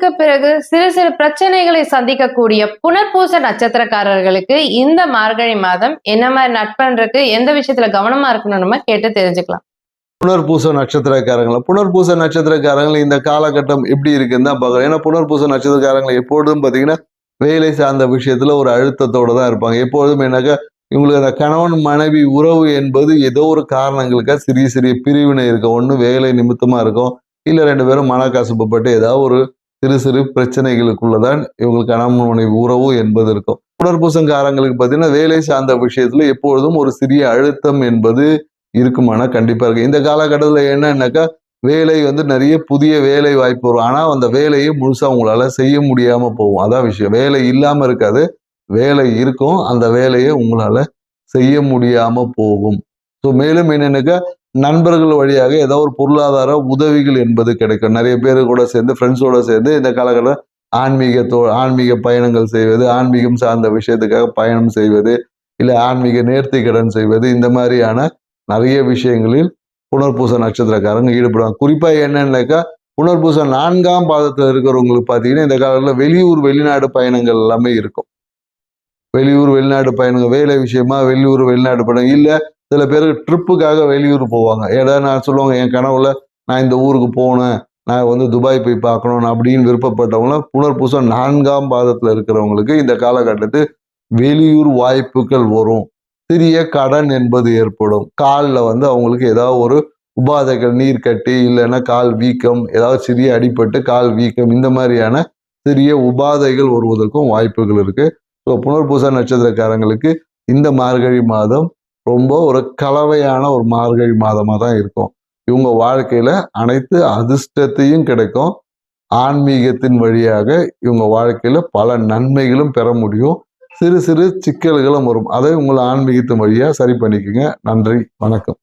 திருமணத்துக்கு பிறகு சிறு சிறு பிரச்சனைகளை சந்திக்கக்கூடிய புனர்பூச நட்சத்திரக்காரர்களுக்கு இந்த மார்கழி மாதம் என்ன மாதிரி நட்பன்றிருக்கு, எந்த விஷயத்துல கவனமா இருக்கணும் நம்ம கேட்டு தெரிஞ்சுக்கலாம். புனர்பூச நட்சத்திரக்காரங்களை இந்த காலகட்டம் எப்படி இருக்குன்னு தான் பார்க்கணும். ஏன்னா புனர்பூச நட்சத்திரக்காரங்களை எப்பொழுதும் பார்த்தீங்கன்னா வேலை சார்ந்த விஷயத்துல ஒரு அழுத்தத்தோட தான் இருப்பாங்க. எப்பொழுதும் என்னக்கா இவங்களுக்கு அந்த கணவன் மனைவி உறவு என்பது ஏதோ ஒரு காரணங்களுக்காக சிறிய சிறிய பிரிவினை இருக்கும். ஒன்று வேலை நிமித்தமா இருக்கும், இல்லை ரெண்டு பேரும் மனக்கசப்புப்பட்டு ஏதாவது ஒரு சிறு சிறு பிரச்சனைகளுக்குள்ளதான் இவங்களுக்கு கணவன் மனைவி உறவு என்பது இருக்கும். புனர்பூசங்காரங்களுக்கு பார்த்தீங்கன்னா வேலை சார்ந்த விஷயத்துல எப்பொழுதும் ஒரு சிறிய அழுத்தம் என்பது இருக்குமானா கண்டிப்பா இருக்கு. இந்த காலகட்டத்துல என்னன்னாக்கா வேலை நிறைய புதிய வேலை வாய்ப்பு வரும். ஆனா அந்த வேலையை முழுசா உங்களால செய்ய முடியாம போகும். அதான் விஷயம். வேலை இல்லாம இருக்காது, வேலை இருக்கும், அந்த வேலையை உங்களால செய்ய முடியாம போகும். ஸோ மேலும் என்னன்னாக்கா நண்பர்கள் வழியாக ஏதாவது ஒரு பொருளாதார உதவிகள் என்பது கிடைக்கும். நிறைய பேர் கூட சேர்ந்து ஃப்ரெண்ட்ஸோட சேர்ந்து இந்த காலகட்டம் ஆன்மீக பயணங்கள் செய்வது, ஆன்மீகம் சார்ந்த விஷயத்துக்காக பயணம் செய்வது, இல்லை ஆன்மீக நேர்த்தி கடன் செய்வது, இந்த மாதிரியான நிறைய விஷயங்களில் புனர்பூச நட்சத்திரக்காரங்க ஈடுபடுவாங்க. குறிப்பா என்னன்னாக்கா புனர்பூச 4ஆம் பாதத்துல இருக்கிறவங்களுக்கு பார்த்தீங்கன்னா இந்த காலத்துல வெளியூர் வெளிநாடு பயணங்கள் எல்லாமே இருக்கும். வெளியூர் வெளிநாடு பயணங்கள் வேலை விஷயமா வெளியூர் வெளிநாடு பயணம், இல்லை சில பேருக்கு ட்ரிப்புக்காக வெளியூர் போவாங்க. ஏதாவது நான் சொல்லுவாங்க என் கனவுல நான் இந்த ஊருக்கு போனேன், நான் துபாய் போய் பார்க்கணும் அப்படின்னு விருப்பப்பட்டவங்கள புனர்பூசம் 4ஆம் பாதத்துல இருக்கிறவங்களுக்கு இந்த காலகட்டத்தில் வெளியூர் வாய்ப்புகள் வரும். சிறிய கடன் என்பது ஏற்படும். காலில் அவங்களுக்கு ஏதாவது ஒரு உபாதைகள், நீர் கட்டி, இல்லைன்னா கால் வீக்கம், ஏதாவது சிறிய அடிபட்டு கால் வீக்கம், இந்த மாதிரியான சிறிய உபாதைகள் வருவதற்கும் வாய்ப்புகள் இருக்கு. ஸோ புனர்பூச நட்சத்திரக்காரங்களுக்கு இந்த மார்கழி மாதம் ரொம்ப ஒரு கலவையான ஒரு மார்கழி மாதமாக தான் இருக்கும். இவங்க வாழ்க்கையில அனைத்து அதிர்ஷ்டத்தையும் கிடைக்கும். ஆன்மீகத்தின் வழியாக இவங்க வாழ்க்கையில பல நன்மைகளும் பெற முடியும். சிறு சிறு சிக்கல்களும் வரும். அதை உங்களை ஆன்மீகத்தின் வழியா சரி பண்ணிக்கோங்க. நன்றி, வணக்கம்.